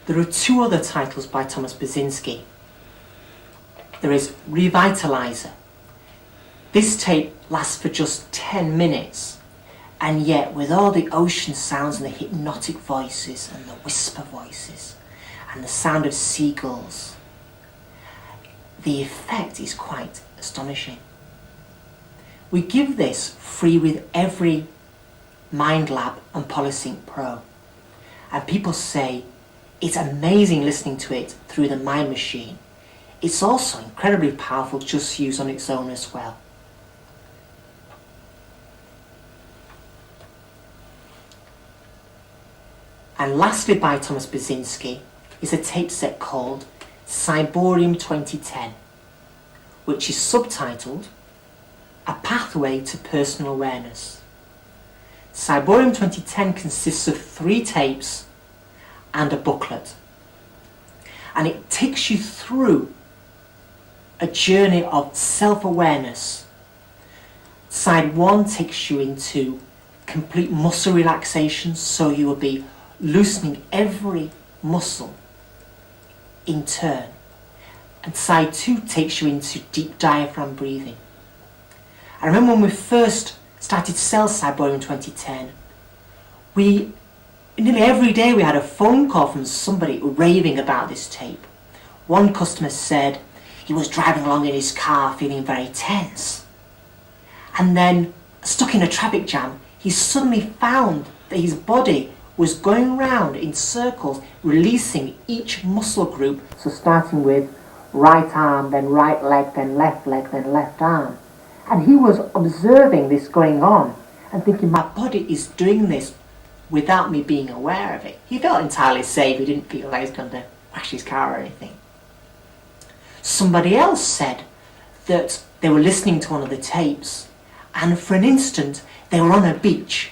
There are two other titles by Thomas Budzynski. There is Revitalyzer. This tape lasts for just 10 minutes, and yet with all the ocean sounds and the hypnotic voices and the whisper voices and the sound of seagulls, the effect is quite astonishing. We give this free with every MindLab and Polysync Pro, and people say it's amazing listening to it through the Mind Machine. It's also incredibly powerful just used on its own as well. And lastly by Thomas Budzynski is a tape set called Cyborium 2010, which is subtitled A Pathway to Personal Awareness. Cyborium 2010 consists of 3 tapes and a booklet, and it takes you through a journey of self-awareness. Side 1 takes you into complete muscle relaxation, so you will be loosening every muscle in turn, and side 2 takes you into deep diaphragm breathing. I remember when we first started to sell Cyborium 2010, nearly every day we had a phone call from somebody raving about this tape. One customer said he was driving along in his car feeling very tense, and then stuck in a traffic jam, he suddenly found that his body was going round in circles, releasing each muscle group. So starting with right arm, then right leg, then left arm. And he was observing this going on and thinking, my body is doing this without me being aware of it. He felt entirely safe. He didn't feel like he was going to crash his car or anything. Somebody else said that they were listening to one of the tapes, and for an instant they were on a beach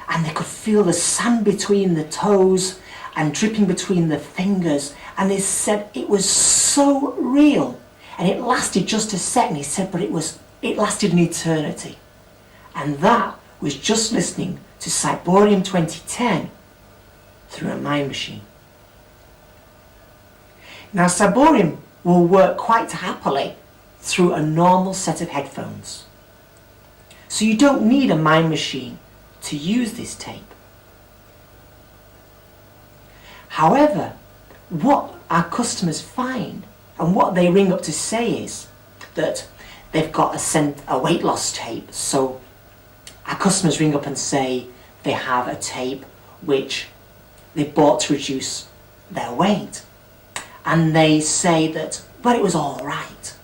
and they could feel the sand between the toes and dripping between the fingers, and they said it was so real, and it lasted just a second. He said, but it lasted an eternity. And that was just listening to Cyborium 2010 through a Mind Machine. Now Cyborium will work quite happily through a normal set of headphones. So you don't need a Mind Machine to use this tape. However, what our customers find and what they ring up to say is that they've got a weight loss tape. So our customers ring up and say they have a tape which they bought to reduce their weight, and they say that, well, it was all right,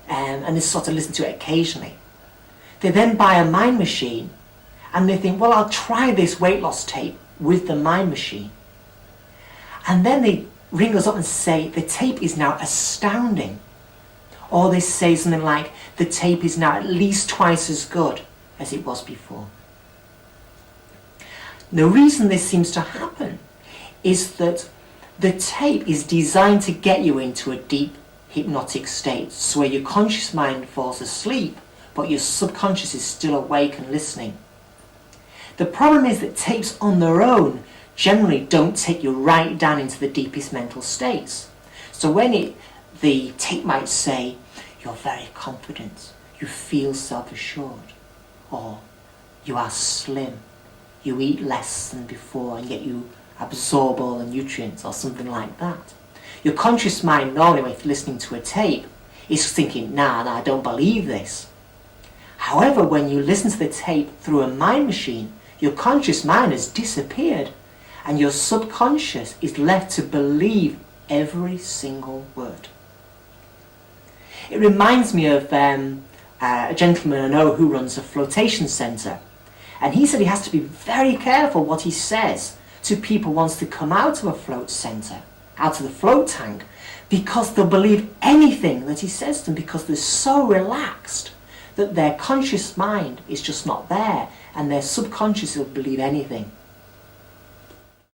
and they sort of listen to it occasionally. They then buy a Mind Machine and they think, well, I'll try this weight loss tape with the Mind Machine. And then they ring us up and say the tape is now astounding. Or they say something like, the tape is now at least twice as good as it was before. The reason this seems to happen is that the tape is designed to get you into a deep hypnotic state, so where your conscious mind falls asleep, but your subconscious is still awake and listening. The problem is that tapes on their own generally don't take you right down into the deepest mental states. So when the tape might say, you're very confident, you feel self-assured, or you are slim, you eat less than before and yet you absorb all the nutrients, or something like that. Your conscious mind normally, when you're listening to a tape, is thinking, nah, I don't believe this. However, when you listen to the tape through a Mind Machine, your conscious mind has disappeared and your subconscious is left to believe every single word. It reminds me of a gentleman I know who runs a flotation centre, and he said he has to be very careful what he says to people once they come out of a float centre, out of the float tank, because they'll believe anything that he says to them because they're so relaxed that their conscious mind is just not there and their subconscious will believe anything.